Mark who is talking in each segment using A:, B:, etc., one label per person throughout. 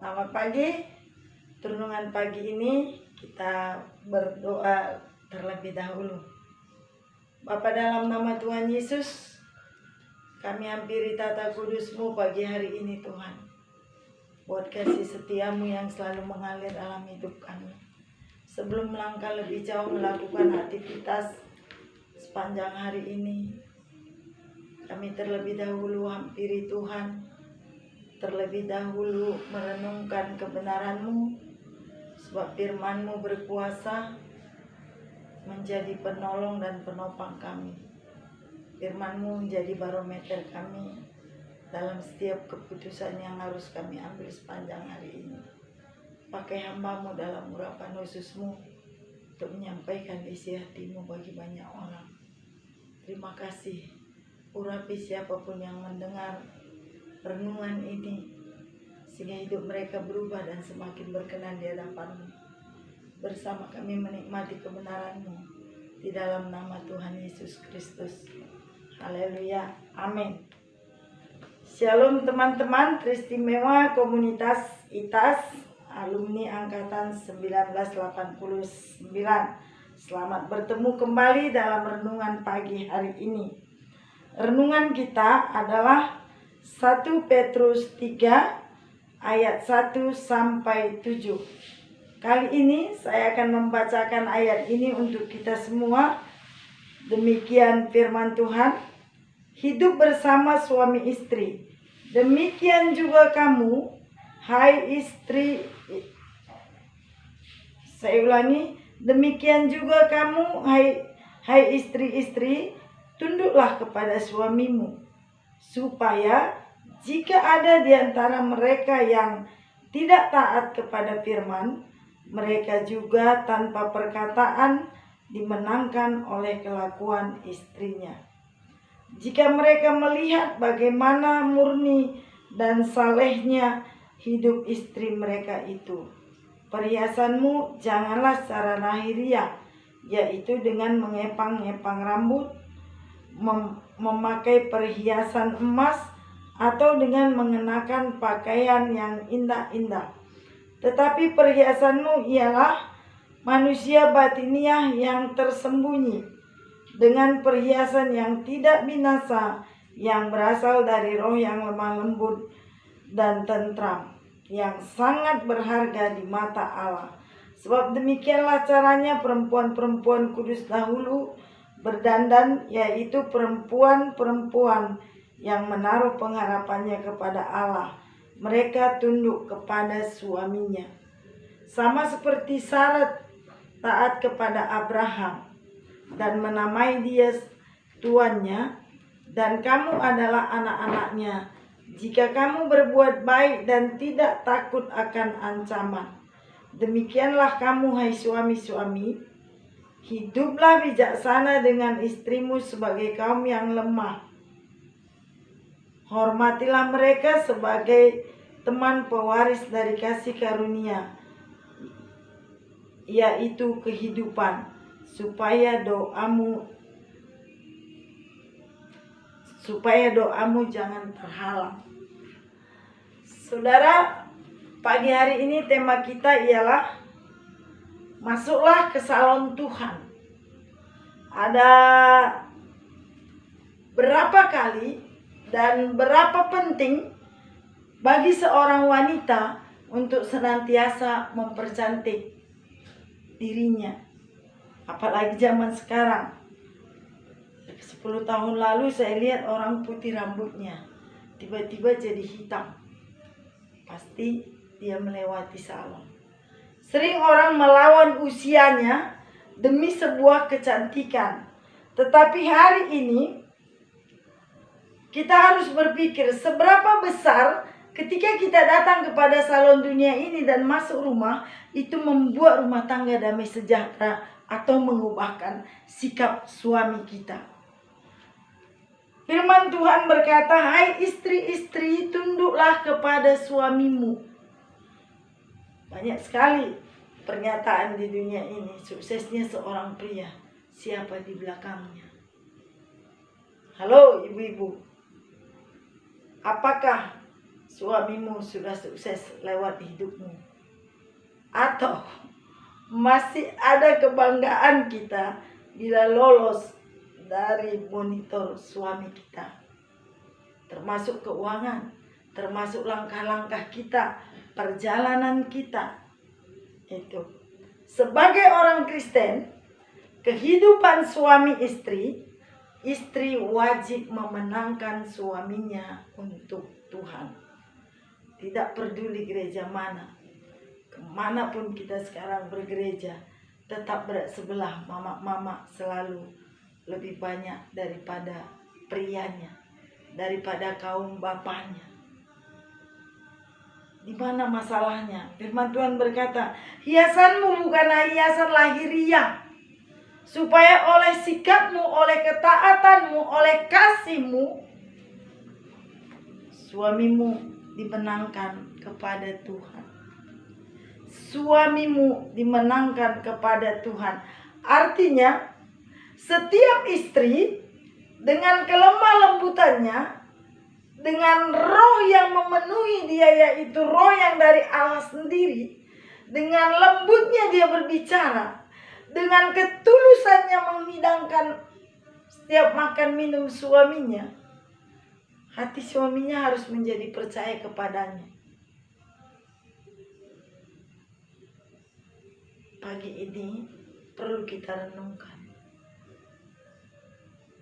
A: Selamat pagi. Renungan pagi ini kita berdoa terlebih dahulu. Bapa, dalam nama Tuhan Yesus, kami hampiri tata kudus-Mu pagi hari ini Tuhan. Buat kasih setiamu yang selalu mengalir dalam hidup kami. Sebelum melangkah lebih jauh melakukan aktivitas sepanjang hari ini, kami terlebih dahulu hampiri Tuhan. Terlebih dahulu merenungkan kebenaran-Mu, sebab firman-Mu berkuasa menjadi penolong dan penopang kami. Firman-Mu menjadi barometer kami dalam setiap keputusan yang harus kami ambil sepanjang hari ini. Pakai hamba-Mu dalam urapan khusus-Mu untuk menyampaikan isi hati-Mu bagi banyak orang. Terima kasih. Urapi siapapun yang mendengar renungan ini, sehingga hidup mereka berubah dan semakin berkenan di hadapan-Mu. Bersama kami menikmati kebenaran-Mu di dalam nama Tuhan Yesus Kristus. Haleluya, amin. Shalom teman-teman teristimewa komunitas ITAS alumni angkatan 1989. Selamat bertemu kembali dalam renungan pagi hari ini. Renungan kita adalah 1 Petrus 3 ayat 1 sampai 7. Kali ini saya akan membacakan ayat ini untuk kita semua. Demikian firman Tuhan. Hidup bersama suami istri. Demikian juga kamu, hai istri. Saya ulangi. Demikian juga kamu, hai istri-istri, tunduklah kepada suamimu, supaya jika ada di antara mereka yang tidak taat kepada firman, mereka juga tanpa perkataan dimenangkan oleh kelakuan istrinya. Jika mereka melihat bagaimana murni dan salehnya hidup istri mereka itu, perhiasanmu janganlah secara lahiriah, yaitu dengan mengepang-ngepang rambut, memakai perhiasan emas, atau dengan mengenakan pakaian yang indah-indah. Tetapi perhiasanmu ialah manusia batiniah yang tersembunyi, dengan perhiasan yang tidak binasa, yang berasal dari roh yang lemah lembut dan tentram, yang sangat berharga di mata Allah. Sebab demikianlah caranya perempuan-perempuan kudus dahulu berdandan, yaitu perempuan-perempuan yang menaruh pengharapannya kepada Allah. Mereka tunduk kepada suaminya, sama seperti Sarah taat kepada Abraham dan menamai dia tuannya. Dan kamu adalah anak-anaknya jika kamu berbuat baik dan tidak takut akan ancaman. Demikianlah kamu, hai suami-suami, hiduplah bijaksana dengan istrimu sebagai kaum yang lemah. Hormatilah mereka sebagai teman pewaris dari kasih karunia, yaitu kehidupan, supaya doamu jangan terhalang. Saudara, pagi hari ini tema kita ialah masuklah ke salon Tuhan. Ada berapa kali dan berapa penting bagi seorang wanita untuk senantiasa mempercantik dirinya. Apalagi zaman sekarang. 10 tahun lalu saya lihat orang putih rambutnya, tiba-tiba jadi hitam. Pasti dia melewati salon. Sering orang melawan usianya demi sebuah kecantikan. Tetapi hari ini kita harus berpikir seberapa besar ketika kita datang kepada salon dunia ini dan masuk rumah, itu membuat rumah tangga damai sejahtera atau mengubahkan sikap suami kita. Firman Tuhan berkata, hai istri-istri, tunduklah kepada suamimu. Banyak sekali pernyataan di dunia ini, suksesnya seorang pria, siapa di belakangnya. Halo ibu-ibu, apakah suamimu sudah sukses lewat hidupmu, atau masih ada kebanggaan kita bila lolos dari monitor suami kita, termasuk keuangan, termasuk langkah-langkah kita, perjalanan kita. Itu sebagai orang Kristen, kehidupan suami istri, istri wajib memenangkan suaminya untuk Tuhan. Tidak peduli gereja mana, kemanapun kita sekarang bergereja, tetap bersebelah mama-mama selalu lebih banyak daripada prianya, daripada kaum bapaknya. Di mana masalahnya? Firman Tuhan berkata, hiasanmu bukanlah hiasan lahiriah, supaya oleh sikapmu, oleh ketaatanmu, oleh kasihmu, suamimu dimenangkan kepada Tuhan. Suamimu dimenangkan kepada Tuhan. Artinya, setiap istri dengan kelemah lembutannya, dengan roh yang memenuhi dia, yaitu roh yang dari Allah sendiri, dengan lembutnya dia berbicara, dengan ketulusannya menghidangkan setiap makan minum suaminya, hati suaminya harus menjadi percaya kepadanya. Pagi ini perlu kita renungkan.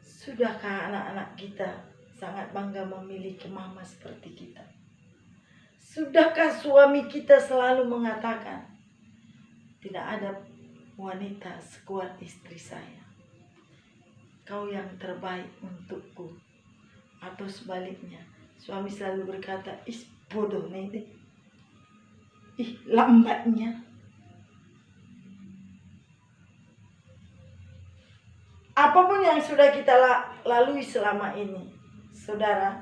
A: Sudahkah anak-anak kita sangat bangga memiliki mama seperti kita? Sudahkah suami kita selalu mengatakan, tidak ada wanita sekuat istri saya, kau yang terbaik untukku? Atau sebaliknya, suami selalu berkata, ih bodoh nih, ih lambatnya. Apapun yang sudah kita lalui selama ini, saudara,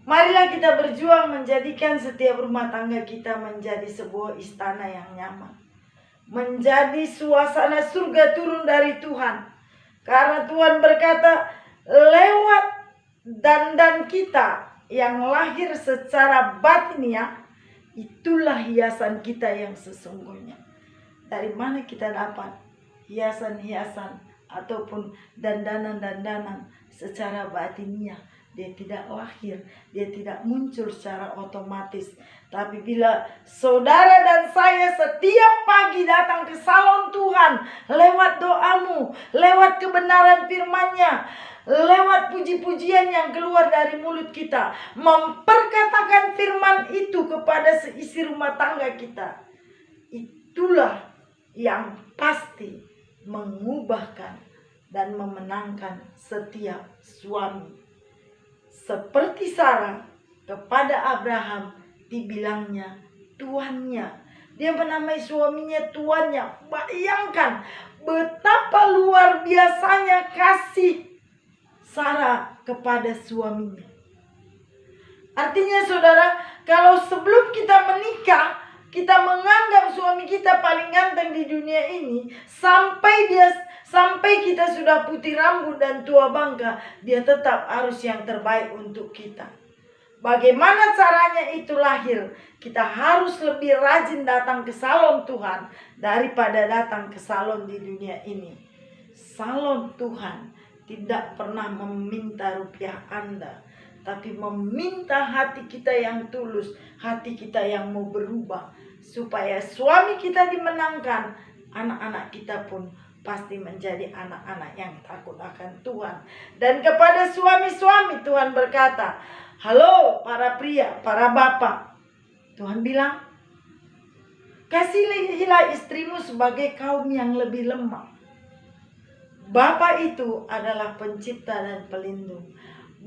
A: marilah kita berjuang menjadikan setiap rumah tangga kita menjadi sebuah istana yang nyaman, menjadi suasana surga turun dari Tuhan. Karena Tuhan berkata, lewat dandan kita yang lahir secara batiniah, itulah hiasan kita yang sesungguhnya. Dari mana kita dapat hiasan-hiasan ataupun dandanan-dandanan secara batiniah? Dia tidak lahir, dia tidak muncul secara otomatis. Tapi bila saudara dan saya setiap pagi datang ke salon Tuhan, lewat doamu, lewat kebenaran firman-Nya, lewat puji-pujian yang keluar dari mulut kita, memperkatakan firman itu kepada seisi rumah tangga kita, itulah yang pasti mengubahkan dan memenangkan setiap suami. Seperti Sarah, kepada Abraham dibilangnya tuannya. Dia menamai suaminya tuannya. Bayangkan betapa luar biasanya kasih Sarah kepada suaminya. Artinya saudara, kalau sebelum kita menikah, kita menganggap suami kita paling ganteng di dunia ini, sampai kita sudah putih rambut dan tua bangka, dia tetap harus yang terbaik untuk kita. Bagaimana caranya itu lahir? Kita harus lebih rajin datang ke salon Tuhan daripada datang ke salon di dunia ini. Salon Tuhan tidak pernah meminta rupiah Anda, tapi meminta hati kita yang tulus, hati kita yang mau berubah, supaya suami kita dimenangkan, anak-anak kita pun pasti menjadi anak-anak yang takut akan Tuhan. Dan kepada suami-suami Tuhan berkata, halo para pria, para bapak, Tuhan bilang, kasihilah istrimu sebagai kaum yang lebih lemah. Bapak itu adalah pencipta dan pelindung.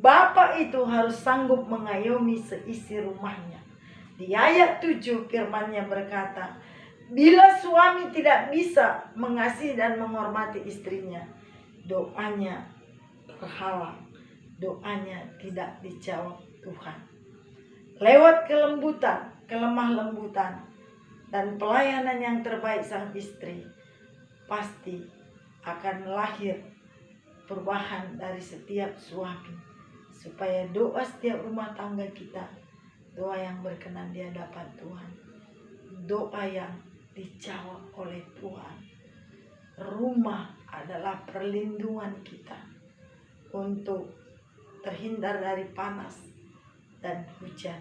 A: Bapak itu harus sanggup mengayomi seisi rumahnya. Di ayat 7 firman-Nya berkata, bila suami tidak bisa mengasihi dan menghormati istrinya, doanya terhalang, doanya tidak dijawab Tuhan. Lewat kelembutan, kelemah lembutan, dan pelayanan yang terbaik sang istri, pasti akan lahir perubahan dari setiap suami. supaya doa setiap rumah tangga kita, doa yang berkenan di hadapan Tuhan, doa yang dijawab oleh Tuhan. Rumah adalah perlindungan kita untuk terhindar dari panas dan hujan.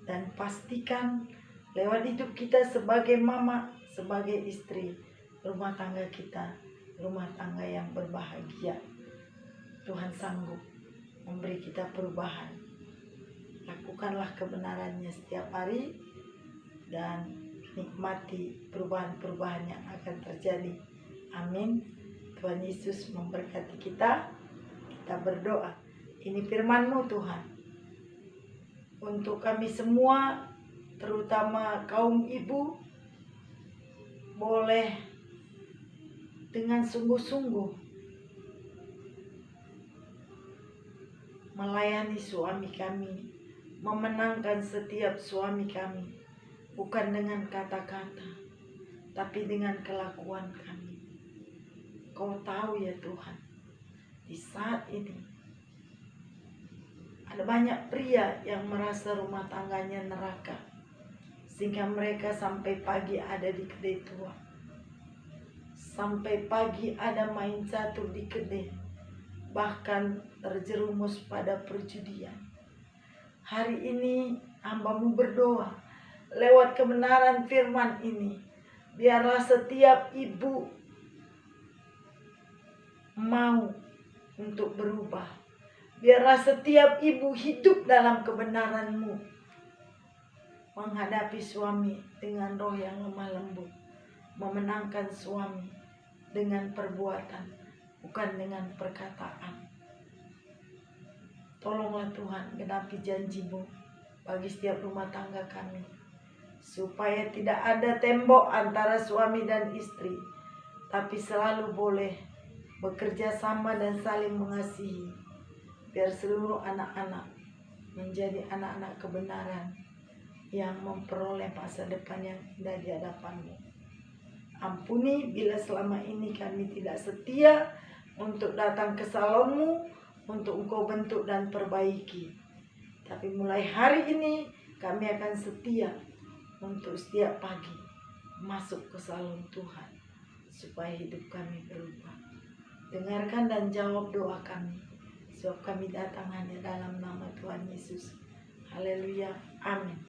A: Dan pastikan lewat hidup kita sebagai mama, sebagai istri, rumah tangga kita, rumah tangga yang berbahagia. Tuhan sanggup memberi kita perubahan. Lakukanlah kebenarannya setiap hari dan nikmati perubahan-perubahan yang akan terjadi. Amin. Tuhan Yesus memberkati kita. Kita berdoa. Ini firman-Mu Tuhan. Untuk kami semua, terutama kaum ibu, boleh dengan sungguh-sungguh melayani suami kami, memenangkan setiap suami kami, bukan dengan kata-kata, tapi dengan kelakuan kami. Kau tahu ya Tuhan, di saat ini ada banyak pria yang merasa rumah tangganya neraka, sehingga mereka sampai pagi ada di kedai tua, sampai pagi ada main catur di kedai, bahkan terjerumus pada perjudian. Hari ini hamba-Mu berdoa lewat kebenaran firman ini, biarlah setiap ibu mau untuk berubah. Biarlah setiap ibu hidup dalam kebenaran-Mu, menghadapi suami dengan roh yang lemah lembut, memenangkan suami dengan perbuatan, bukan dengan perkataan. Tolonglah Tuhan, genapi janji-Mu bagi setiap rumah tangga kami, supaya tidak ada tembok antara suami dan istri, tapi selalu boleh bekerja sama dan saling mengasihi. Biar seluruh anak-anak menjadi anak-anak kebenaran yang memperoleh masa depan yang indah di hadapan-Mu. Ampuni bila selama ini kami tidak setia untuk datang ke salon-Mu, untuk Engkau bentuk dan perbaiki. Tapi mulai hari ini kami akan setia untuk setiap pagi masuk ke salon Tuhan, supaya hidup kami berubah. Dengarkan dan jawab doa kami, sebab kami datang hanya dalam nama Tuhan Yesus. Haleluya. Amin.